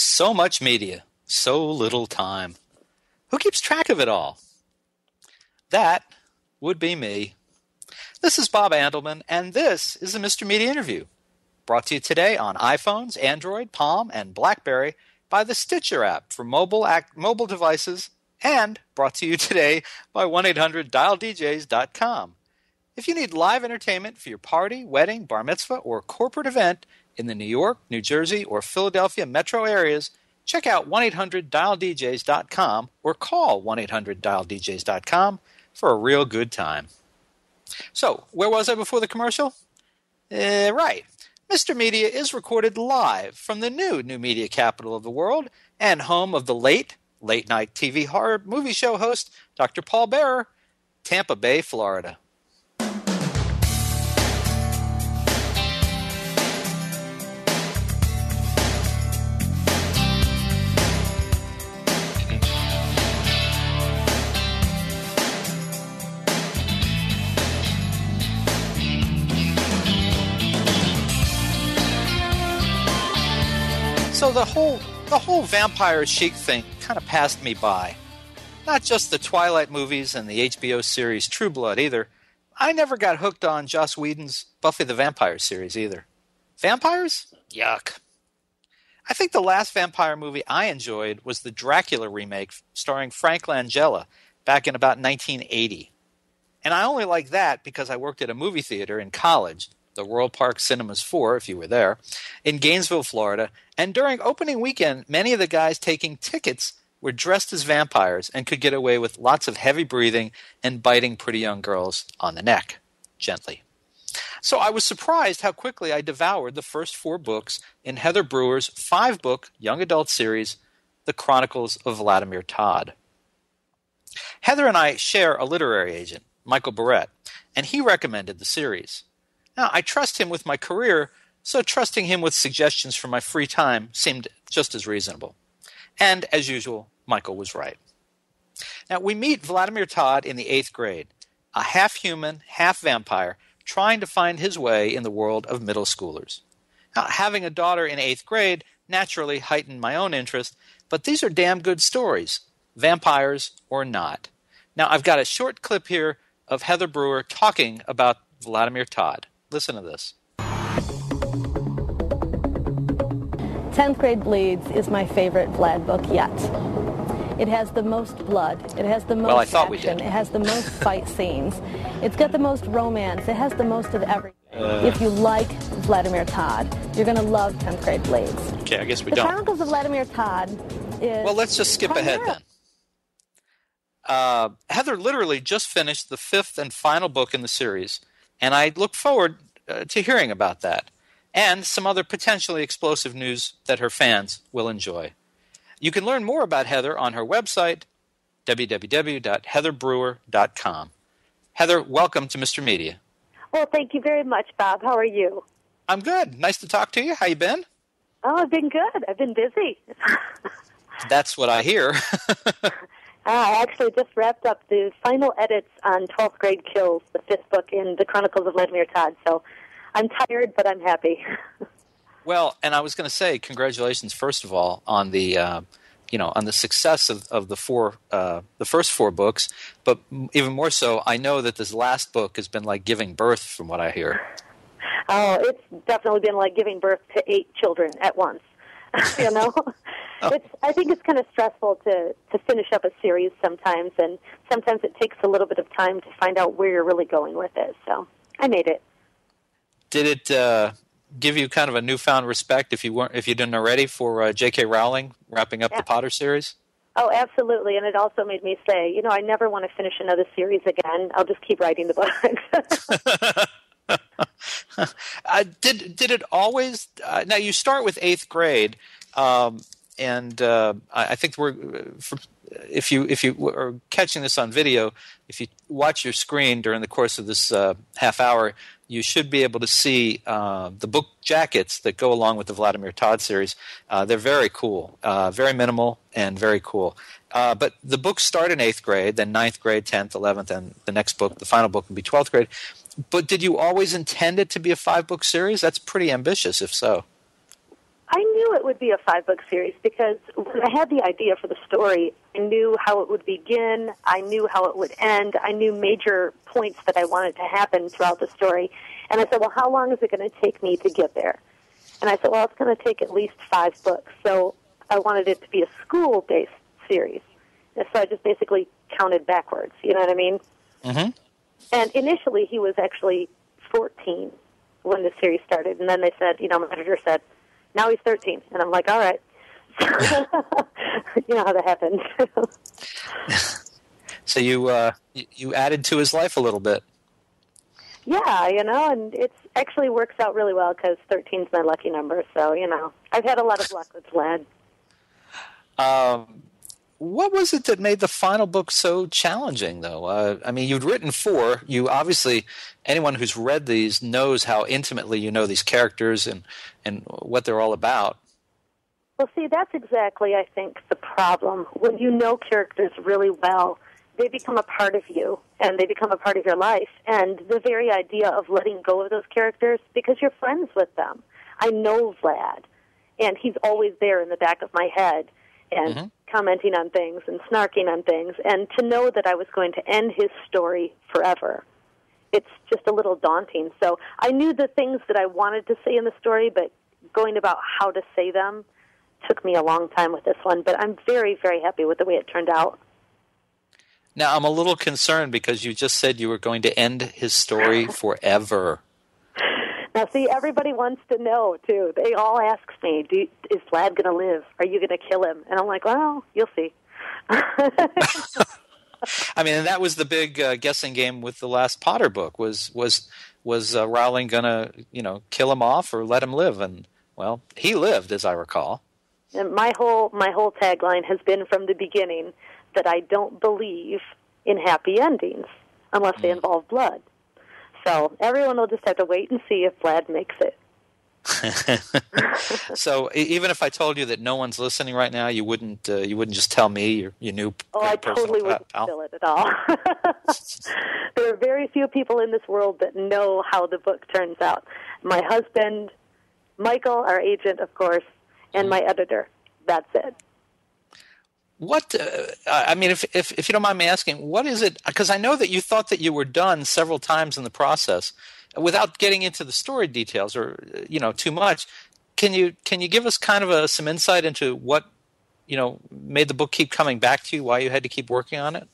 So much media, so little time. Who keeps track of it all? That would be me. This is Bob Andelman, and this is the Mr. Media Interview, brought to you today on iPhones, Android, Palm, and BlackBerry by the Stitcher app for mobile devices, and brought to you today by 1-800-DialDJs.com. If you need live entertainment for your party, wedding, bar mitzvah, or corporate event in the New York, New Jersey, or Philadelphia metro areas, check out 1-800-DialDJs.com or call 1-800-DialDJs.com for a real good time. So, where was I before the commercial? Right. Mr. Media is recorded live from the new media capital of the world and home of the late-night TV horror movie show host, Dr. Paul Bearer, Tampa Bay, Florida. So the whole vampire chic thing kind of passed me by. Not just the Twilight movies and the HBO series True Blood either. I never got hooked on Joss Whedon's Buffy the Vampire Series either. Vampires? Yuck. I think the last vampire movie I enjoyed was the Dracula remake starring Frank Langella back in about 1980. And I only like that because I worked at a movie theater in college, the World Park Cinemas 4, if you were there, in Gainesville, Florida. And during opening weekend, many of the guys taking tickets were dressed as vampires and could get away with lots of heavy breathing and biting pretty young girls on the neck, gently. So I was surprised how quickly I devoured the first 4 books in Heather Brewer's 5-book young adult series, The Chronicles of Vladimir Tod. Heather and I share a literary agent, Michael Barrett, and he recommended the series. Now, I trust him with my career, so trusting him with suggestions for my free time seemed just as reasonable. And, as usual, Michael was right. Now, we meet Vladimir Tod in the 8th grade, a half-human, half-vampire, trying to find his way in the world of middle schoolers. Now, having a daughter in 8th grade naturally heightened my own interest, but these are damn good stories, vampires or not. Now, I've got a short clip here of Heather Brewer talking about Vladimir Tod. Listen to this. 10th Grade Bleeds is my favorite Vlad book yet. It has the most blood. It has the most action. It has the most fight scenes. It's got the most romance. It has the most of everything. If you like Vladimir Tod, you're going to love 10th Grade Bleeds. Okay, I guess we don't. The Chronicles of Vladimir Tod is... Well, let's just skip ahead then. Heather literally just finished the 5th and final book in the series, and I look forward to hearing about that and some other potentially explosive news that her fans will enjoy. You can learn more about Heather on her website, www.heatherbrewer.com. Heather, welcome to Mr. Media. Well, thank you very much, Bob. How are you? I'm good. Nice to talk to you. How you been? Oh, I've been good. I've been busy. That's what I hear. I actually just wrapped up the final edits on 12th Grade Kills, the 5th book in the Chronicles of Vladimir Tod. So I'm tired, but I'm happy. Well, and I was going to say congratulations, first of all, on the on the success of the first 4 books. But even more so, I know that this last book has been like giving birth, from what I hear. Oh, it's definitely been like giving birth to 8 children at once. You know. Oh. I think it's kind of stressful to finish up a series sometimes, and sometimes it takes a little bit of time to find out where you're really going with it. So I made it. Did it give you kind of a newfound respect, if you didn't already, for J.K. Rowling wrapping up the Potter series? Oh, absolutely, and it also made me say, I never want to finish another series again. I'll just keep writing the books. Did it always? Now you start with 8th grade. And I think if you are catching this on video, if you watch your screen during the course of this half hour, you should be able to see the book jackets that go along with the Vladimir Tod series. They're very cool, very minimal, and very cool. But the books start in 8th grade, then 9th grade, 10th, 11th, and the next book, the final book, will be 12th grade. But did you always intend it to be a 5-book series? That's pretty ambitious, if so. I knew it would be a 5-book series because when I had the idea for the story, I knew how it would begin, I knew how it would end, I knew major points that I wanted to happen throughout the story. And I said, well, how long is it going to take me to get there? And I said, well, it's going to take at least 5 books. So I wanted it to be a school-based series. And so I just basically counted backwards, you know what I mean? Mm-hmm. And initially he was actually 14 when the series started. And then they said, my editor said, now he's 13. And I'm like, all right. You know how that happens. So you added to his life a little bit. Yeah, and it actually works out really well because 13 is my lucky number. So, I've had a lot of luck with Vlad. What was it that made the final book so challenging, though? You'd written 4. You obviously, anyone who's read these knows how intimately you know these characters and what they're all about. Well, see, that's exactly, I think, the problem. When you know characters really well, they become a part of you, and they become a part of your life. And the very idea of letting go of those characters, because you're friends with them. I know Vlad, and he's always there in the back of my head, and commenting on things and snarking on things. And to know that I was going to end his story forever, it's just a little daunting. So I knew the things that I wanted to say in the story, but going about how to say them took me a long time with this one. But I'm very, very happy with the way it turned out. Now, I'm a little concerned because you just said you were going to end his story forever. Now, see, everybody wants to know, too. They all ask me, is Vlad going to live? Are you going to kill him? And I'm like, well, you'll see. And that was the big guessing game with the last Potter book. Was Rowling going to, kill him off or let him live? And, well, he lived, as I recall. And my whole tagline has been from the beginning that I don't believe in happy endings unless they involve blood. So everyone will just have to wait and see if Vlad makes it. So even if I told you that no one's listening right now, you wouldn't just tell me you knew. Oh, I totally wouldn't feel it at all. There are very few people in this world that know how the book turns out. My husband, Michael, our agent, of course, and my editor. That's it. What, if you don't mind me asking, what is it? Because I know that you thought that you were done several times in the process. Without getting into the story details or, too much, can you give us kind of some insight into what, made the book keep coming back to you, why you had to keep working on it?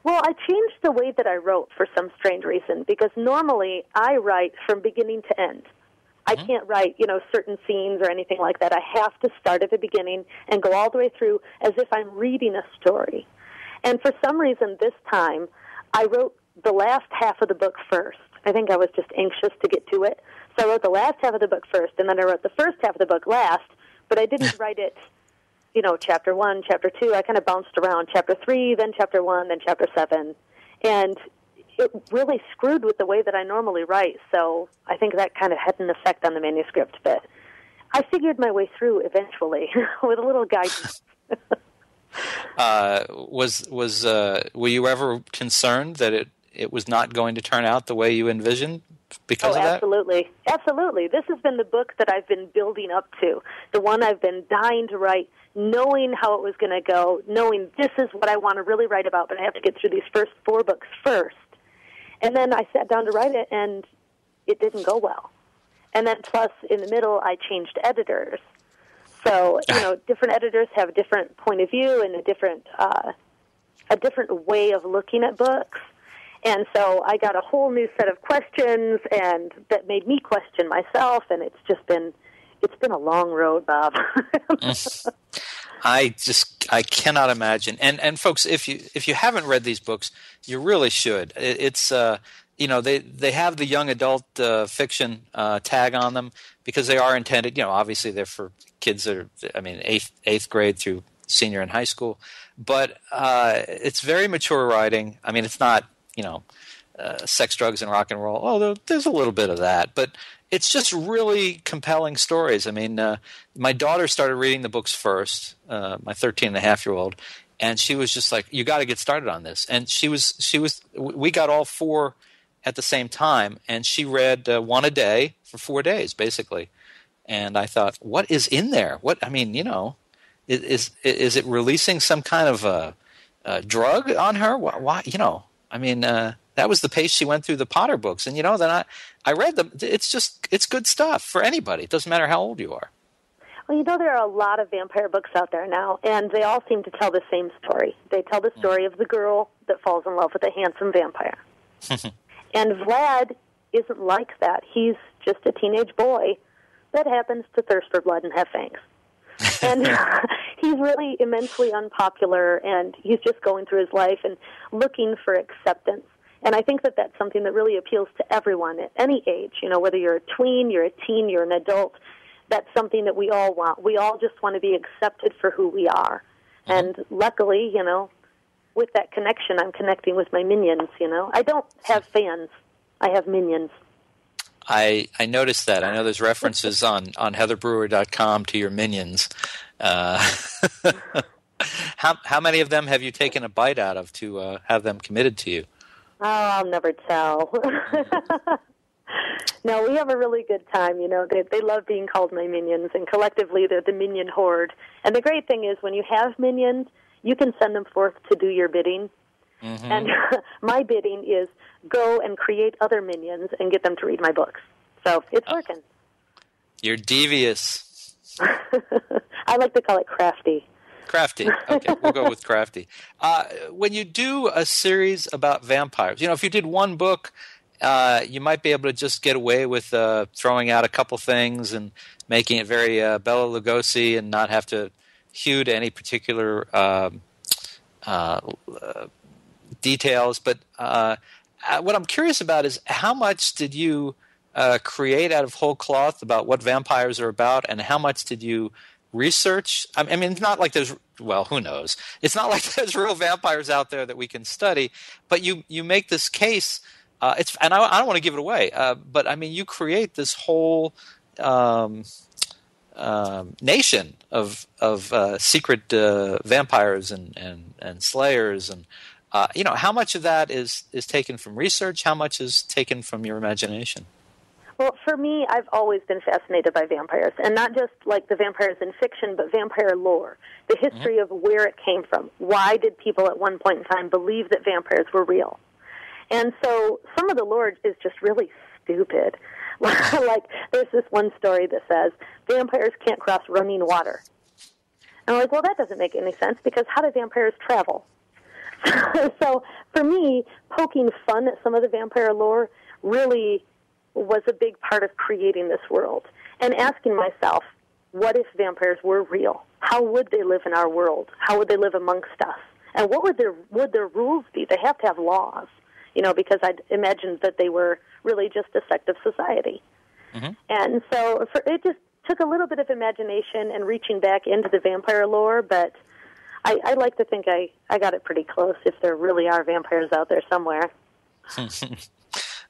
Well, I changed the way that I wrote for some strange reason, because normally I write from beginning to end. I can't write, certain scenes or anything like that. I have to start at the beginning and go all the way through as if I'm reading a story. And for some reason this time, I wrote the last half of the book first. I think I was just anxious to get to it. So I wrote the last half of the book first, and then I wrote the first half of the book last, but I didn't write it, chapter 1, chapter 2. I kind of bounced around chapter 3, then chapter 1, then chapter 7. And it really screwed with the way that I normally write, so I think that kind of had an effect on the manuscript. But I figured my way through eventually with a little guidance. Were you ever concerned that it was not going to turn out the way you envisioned because of that? Absolutely. Absolutely. This has been the book that I've been building up to, the one I've been dying to write, knowing how it was going to go, knowing this is what I want to really write about, but I have to get through these first 4 books first. And then I sat down to write it, and it didn't go well. And then plus, in the middle, I changed editors. So, different editors have a different point of view and a different way of looking at books. And so I got a whole new set of questions, and that made me question myself, and it's been a long road, Bob. I cannot imagine. And folks, if you haven't read these books, you really should. It's they have the young adult fiction tag on them because they are intended. Obviously they're for kids that are, eighth grade through senior in high school. But it's very mature writing. It's not sex, drugs, and rock and roll. Although there's a little bit of that, but it's just really compelling stories. My daughter started reading the books first, my 13-and-a-half-year-old, and she was just like, you got to get started on this. And we got all 4 at the same time, and she read 1 a day for 4 days, basically. And I thought, what is in there? Is it releasing some kind of a drug on her? Why? That was the pace she went through the Potter books. And, then I read them. It's good stuff for anybody. It doesn't matter how old you are. Well, there are a lot of vampire books out there now, and they all seem to tell the same story. They tell the story of the girl that falls in love with a handsome vampire. And Vlad isn't like that. He's just a teenage boy that happens to thirst for blood and have fangs. And he's really immensely unpopular, and he's just going through his life and looking for acceptance. And I think that that's something that really appeals to everyone at any age. Whether you're a tween, you're a teen, you're an adult, that's something that we all want. We all just want to be accepted for who we are. And luckily, with that connection, I'm connecting with my minions, I don't have fans. I have minions. I noticed that. I know there's references on heatherbrewer.com to your minions. How many of them have you taken a bite out of to have them committed to you? Oh, I'll never tell. No, we have a really good time. They love being called my minions, and collectively they're the minion horde. And the great thing is when you have minions, you can send them forth to do your bidding. Mm-hmm. And my bidding is go and create other minions and get them to read my books. So it's working. You're devious. I like to call it crafty. Crafty. Okay, we'll go with crafty. When you do a series about vampires, if you did one book, you might be able to just get away with throwing out a couple things and making it very Bela Lugosi and not have to hew to any particular details. But what I'm curious about is how much did you create out of whole cloth about what vampires are about, and how much did you research? I mean, it's not like who knows? It's not like there's real vampires out there that we can study, but you make this case. And I don't want to give it away, but I mean, you create this whole nation of secret vampires and slayers, and how much of that is taken from research? How much is taken from your imagination? Well, for me, I've always been fascinated by vampires, and not just like the vampires in fiction, but vampire lore, the history of where it came from. Why did people at one point in time believe that vampires were real? And so some of the lore is just really stupid. Like there's this one story that says vampires can't cross running water. And I'm like, well, that doesn't make any sense, because how do vampires travel? So for me, poking fun at some of the vampire lore really was a big part of creating this world, and asking myself, what if vampires were real? How would they live in our world? How would they live amongst us? And what would their rules be? They have to have laws, because I'd imagined that they were really just a sect of society. Mm-hmm. And so it just took a little bit of imagination and reaching back into the vampire lore, but I like to think I got it pretty close, if there really are vampires out there somewhere.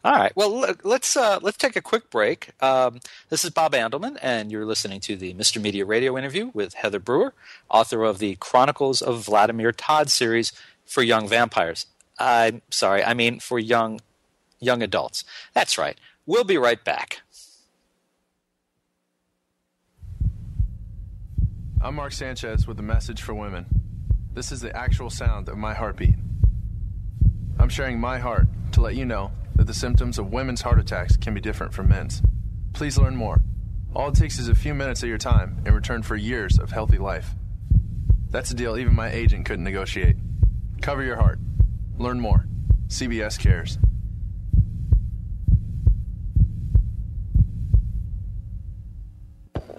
All right. Well, let's take a quick break. This is Bob Andelman, and you're listening to the Mr. Media Radio interview with Heather Brewer, author of the Chronicles of Vladimir Tod series for young vampires. I'm sorry, I mean for young adults. That's right. We'll be right back. I'm Mark Sanchez with a message for women. This is the actual sound of my heartbeat. I'm sharing my heart to let you know that the symptoms of women's heart attacks can be different from men's. Please learn more. All it takes is a few minutes of your time in return for years of healthy life. That's a deal even my agent couldn't negotiate. Cover your heart. Learn more. CBS cares.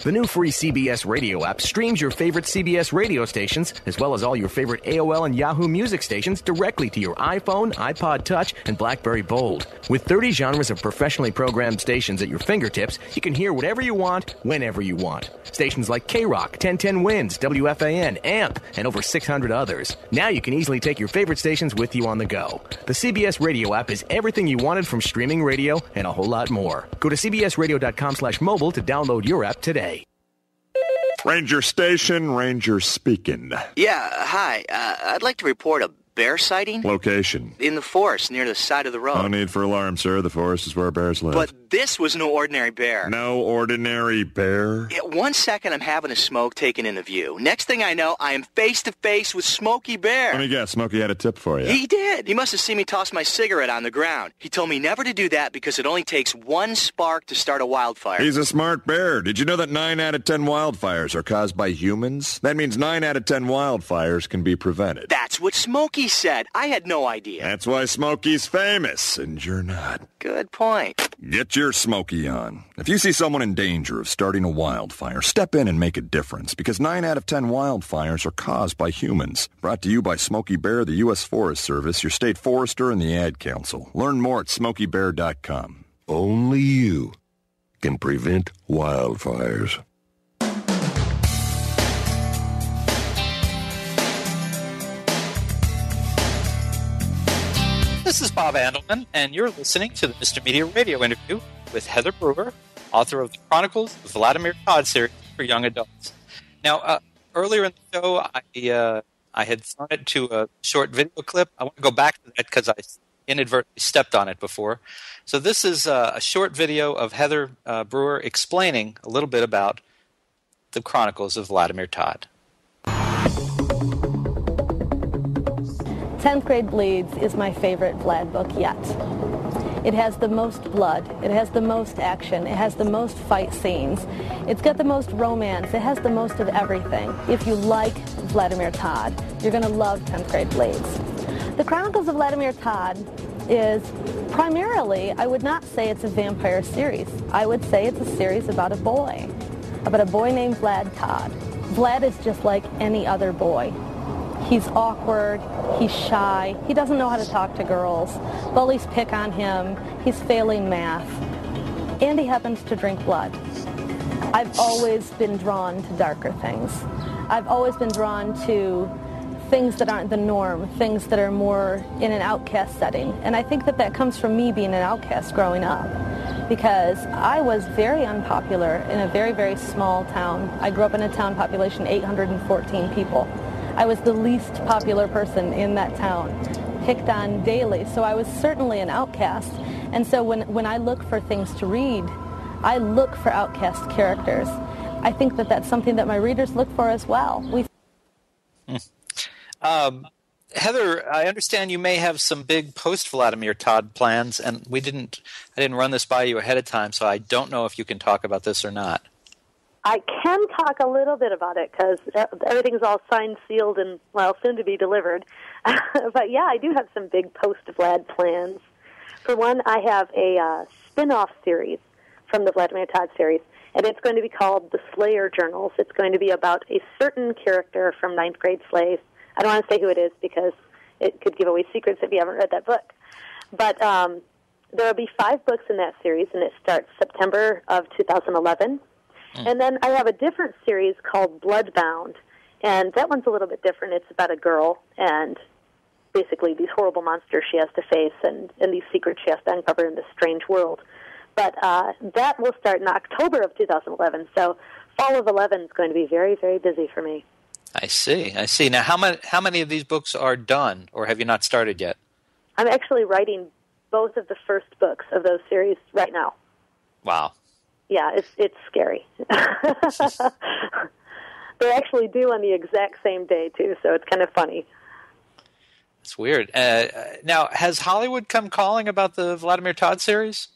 The new free CBS Radio app streams your favorite CBS radio stations, as well as all your favorite AOL and Yahoo Music stations, directly to your iPhone, iPod Touch, and BlackBerry Bold. With 30 genres of professionally programmed stations at your fingertips, you can hear whatever you want, whenever you want. Stations like K-Rock, 1010 Winds, WFAN, AMP, and over 600 others. Now you can easily take your favorite stations with you on the go. The CBS Radio app is everything you wanted from streaming radio and a whole lot more. Go to cbsradio.com/mobile to download your app today. Ranger Station, Ranger speaking. Yeah, hi. I'd like to report a bear sighting? Location. In the forest, near the side of the road. No need for alarm, sir. The forest is where bears live. But this was no ordinary bear. No ordinary bear? Yeah, 1 second I'm having a smoke taken into view. Next thing I know, I am face to face with Smokey Bear. Let me guess, Smokey had a tip for you. He did. He must have seen me toss my cigarette on the ground. He told me never to do that because it only takes one spark to start a wildfire. He's a smart bear. Did you know that 9 out of 10 wildfires are caused by humans? That means 9 out of 10 wildfires can be prevented. That's what Smokey said. I had no idea. That's why Smokey's famous, and you're not. Good point. Get your Smokey on. If you see someone in danger of starting a wildfire, step in and make a difference, because 9 out of 10 wildfires are caused by humans. Brought to you by Smokey Bear, the U.S. Forest Service, your state forester, and the Ad Council. Learn more at SmokeyBear.com. Only you can prevent wildfires. This is Bob Andelman, and you're listening to the Mr. Media radio interview with Heather Brewer, author of the Chronicles of Vladimir Tod series for young adults. Now, earlier in the show, I had thrown it to a short video clip. I want to go back to that because I inadvertently stepped on it before. So this is a short video of Heather Brewer explaining a little bit about the Chronicles of Vladimir Tod. 10th Grade Bleeds is my favorite Vlad book yet. It has the most blood, it has the most action, it has the most fight scenes, it's got the most romance, it has the most of everything. If you like Vladimir Tod, you're going to love 10th Grade Bleeds. The Chronicles of Vladimir Tod is primarily, I would not say it's a vampire series. I would say it's a series about a boy named Vlad Tod. Vlad is just like any other boy. He's awkward, he's shy, he doesn't know how to talk to girls, bullies pick on him, he's failing math, and he happens to drink blood. I've always been drawn to darker things. I've always been drawn to things that aren't the norm, things that are more in an outcast setting. And I think that comes from me being an outcast growing up, because I was very unpopular in a very, very small town. I grew up in a town population 814 people. I was the least popular person in that town, picked on daily, so I was certainly an outcast. And so when I look for things to read, I look for outcast characters. I think that that's something that my readers look for as well. Heather, I understand you may have some big post-Vladimir Tod plans, and I didn't run this by you ahead of time, so I don't know if you can talk about this or not. I can talk a little bit about it because everything's all signed, sealed, and, well, soon to be delivered. But, yeah, I do have some big post-Vlad plans. For one, I have a spin-off series from the Vladimir Tod series, and it's going to be called The Slayer Journals. It's going to be about a certain character from ninth grade slaves. I don't want to say who it is because it could give away secrets if you haven't read that book. But there will be 5 books in that series, and it starts September of 2011. And then I have a different series called Bloodbound, and that one's a little bit different. It's about a girl and basically these horrible monsters she has to face and these secrets she has to uncover in this strange world. But that will start in October of 2011, so fall of 11 is going to be very, very busy for me. I see. Now, how many of these books are done, or have you not started yet? I'm actually writing both of the first books of those series right now. Wow. Yeah, it's scary. They're actually due on the exact same day, too, so it's kind of funny. It's weird. Now, has Hollywood come calling about the Vladimir Tod series?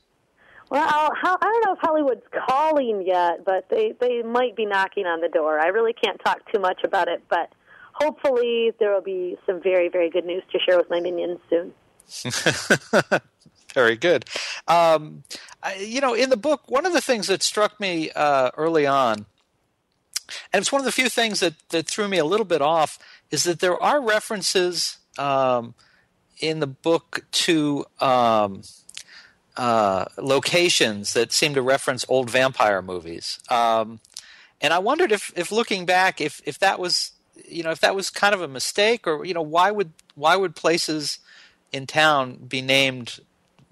Well, I don't know if Hollywood's calling yet, but they might be knocking on the door. I really can't talk too much about it, but hopefully there will be some very, very good news to share with my minions soon. Very good. In the book, one of the things that struck me early on, and it's one of the few things that threw me a little bit off, is that there are references in the book to locations that seem to reference old vampire movies. And I wondered if looking back, if that was kind of a mistake, or why would places in town be named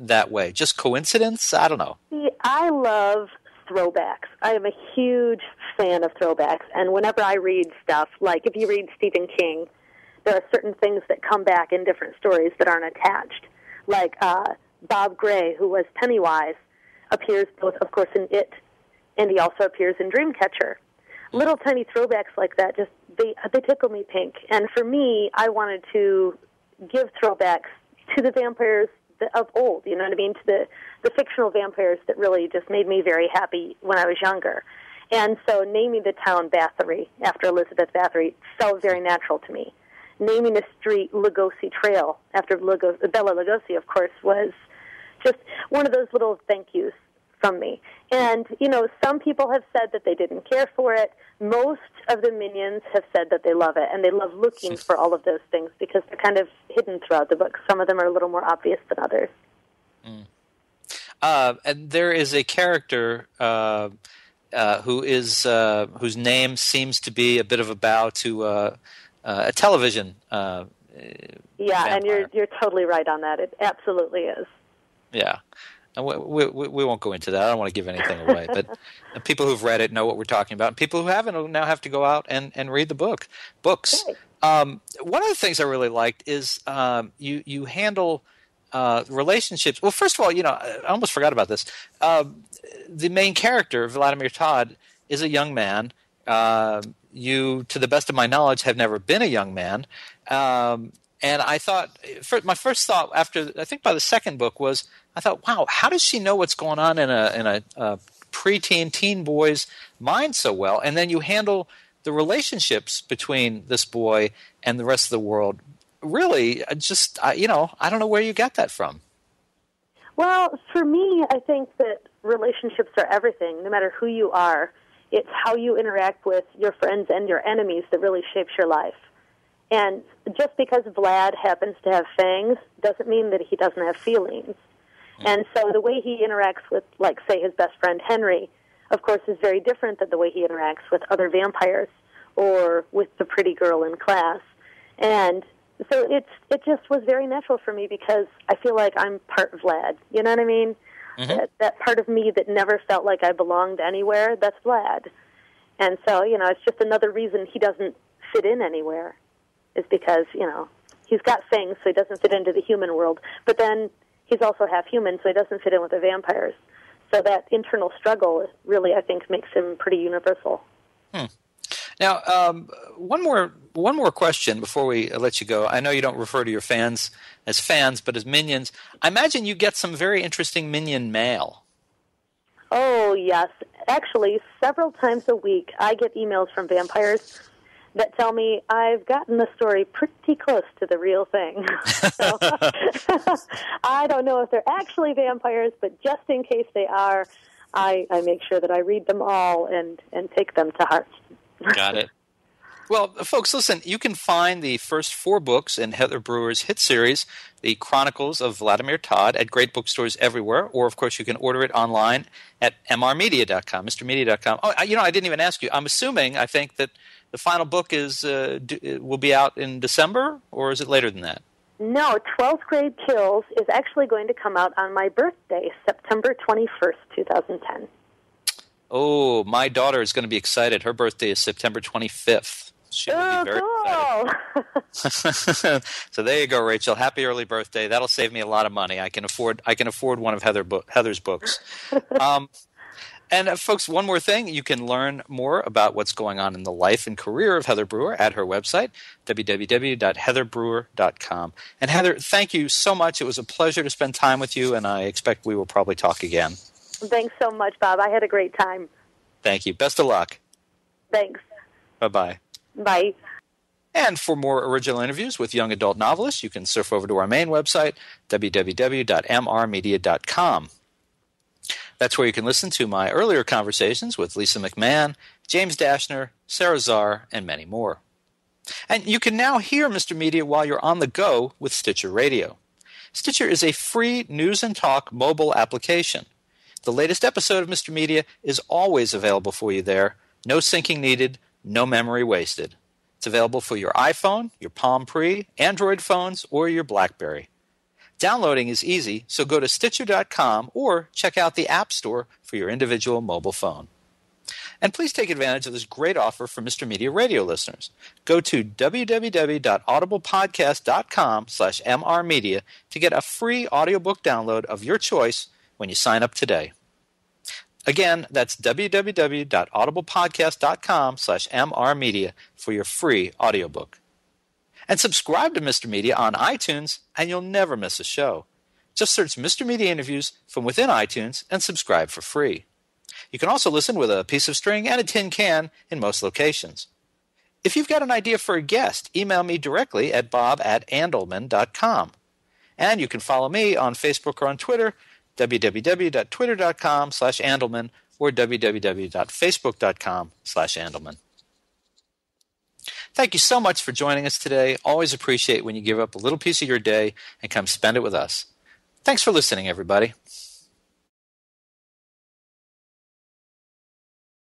that way? Just coincidence? I don't know. I love throwbacks. I am a huge fan of throwbacks, and whenever I read stuff, like if you read Stephen King, there are certain things that come back in different stories that aren't attached. Like Bob Gray, who was Pennywise, appears both, of course, in It, and he also appears in Dreamcatcher. Little tiny throwbacks like that, just they tickle me pink. And for me, I wanted to give throwbacks to the vampires of old, you know what I mean, to the fictional vampires that really just made me very happy when I was younger. And so naming the town Bathory after Elizabeth Bathory felt very natural to me. Naming the street Lugosi Trail after Bela Lugosi, of course, was just one of those little thank yous from me. And, you know, some people have said that they didn't care for it. Most of the minions have said that they love it, and they love looking for all of those things because they're kind of hidden throughout the book. Some of them are a little more obvious than others. And there is a character whose name seems to be a bit of a bow to a television yeah, vampire. And you're totally right on that. It absolutely is. Yeah. And we won't go into that. I don't want to give anything away. But people who've read it know what we're talking about. And people who haven't will now have to go out and read the books. Right. One of the things I really liked is you handle relationships. Well, first of all, you know, I almost forgot about this. The main character, Vladimir Tod, is a young man. You, to the best of my knowledge, have never been a young man. And I thought, my first thought after, I think by the second book was, I thought, wow, how does she know what's going on in a preteen, teen boy's mind so well? And then you handle the relationships between this boy and the rest of the world. Really, just, you know, I don't know where you got that from. Well, for me, I think that relationships are everything, no matter who you are. It's how you interact with your friends and your enemies that really shapes your life. And just because Vlad happens to have fangs doesn't mean that he doesn't have feelings. And so the way he interacts with, like, say, his best friend Henry, of course, is very different than the way he interacts with other vampires or with the pretty girl in class. And so it just was very natural for me because I feel like I'm part Vlad. You know what I mean? Mm-hmm. That part of me that never felt like I belonged anywhere, that's Vlad. And so, you know, it's just another reason he doesn't fit in anywhere. Is because, you know, he's got fangs, so he doesn't fit into the human world. But then he's also half human, so he doesn't fit in with the vampires. So that internal struggle really, I think, makes him pretty universal. Now, one more question before we let you go. I know you don't refer to your fans as fans, but as minions. I imagine you get some very interesting minion mail. Oh, yes. Actually, several times a week, I get emails from vampires that tell me I've gotten the story pretty close to the real thing. So, I don't know if they're actually vampires, but just in case they are, I make sure that I read them all and take them to heart. Got it. Well, folks, listen, you can find the first 4 books in Heather Brewer's hit series, The Chronicles of Vladimir Tod, at great bookstores everywhere, or, of course, you can order it online at mrmedia.com, mrmedia.com. Oh, you know, I didn't even ask you. I'm assuming, I think, that the final book will be out in December, or is it later than that? No, 12th Grade Kills is actually going to come out on my birthday, September 21st, 2010. Oh, my daughter is going to be excited. Her birthday is September 25th. She will be very excited. So there you go, Rachel. Happy early birthday. That'll save me a lot of money. I can afford one of Heather's books. And folks, one more thing. You can learn more about what's going on in the life and career of Heather Brewer at her website, www.heatherbrewer.com. And Heather, thank you so much. It was a pleasure to spend time with you, and I expect we will probably talk again. Thanks so much, Bob. I had a great time. Thank you. Best of luck. Thanks. Bye-bye. Bye. And for more original interviews with young adult novelists, you can surf over to our main website, www.mrmedia.com. That's where you can listen to my earlier conversations with Lisa McMahon, James Dashner, Sarah Czar, and many more. And you can now hear Mr. Media while you're on the go with Stitcher Radio. Stitcher is a free news and talk mobile application. The latest episode of Mr. Media is always available for you there. No syncing needed, no memory wasted. It's available for your iPhone, your Palm Pre, Android phones, or your BlackBerry. Downloading is easy, so go to Stitcher.com or check out the App Store for your individual mobile phone. And please take advantage of this great offer for Mr. Media Radio listeners. Go to www.audiblepodcast.com/mrmedia to get a free audiobook download of your choice when you sign up today. Again, that's www.audiblepodcast.com/mrmedia for your free audiobook. And subscribe to Mr. Media on iTunes, and you'll never miss a show. Just search Mr. Media Interviews from within iTunes and subscribe for free. You can also listen with a piece of string and a tin can in most locations. If you've got an idea for a guest, email me directly at bob@andelman.com. And you can follow me on Facebook or on Twitter, www.twitter.com/Andelman or www.facebook.com/Andelman. Thank you so much for joining us today. Always appreciate when you give up a little piece of your day and come spend it with us. Thanks for listening, everybody.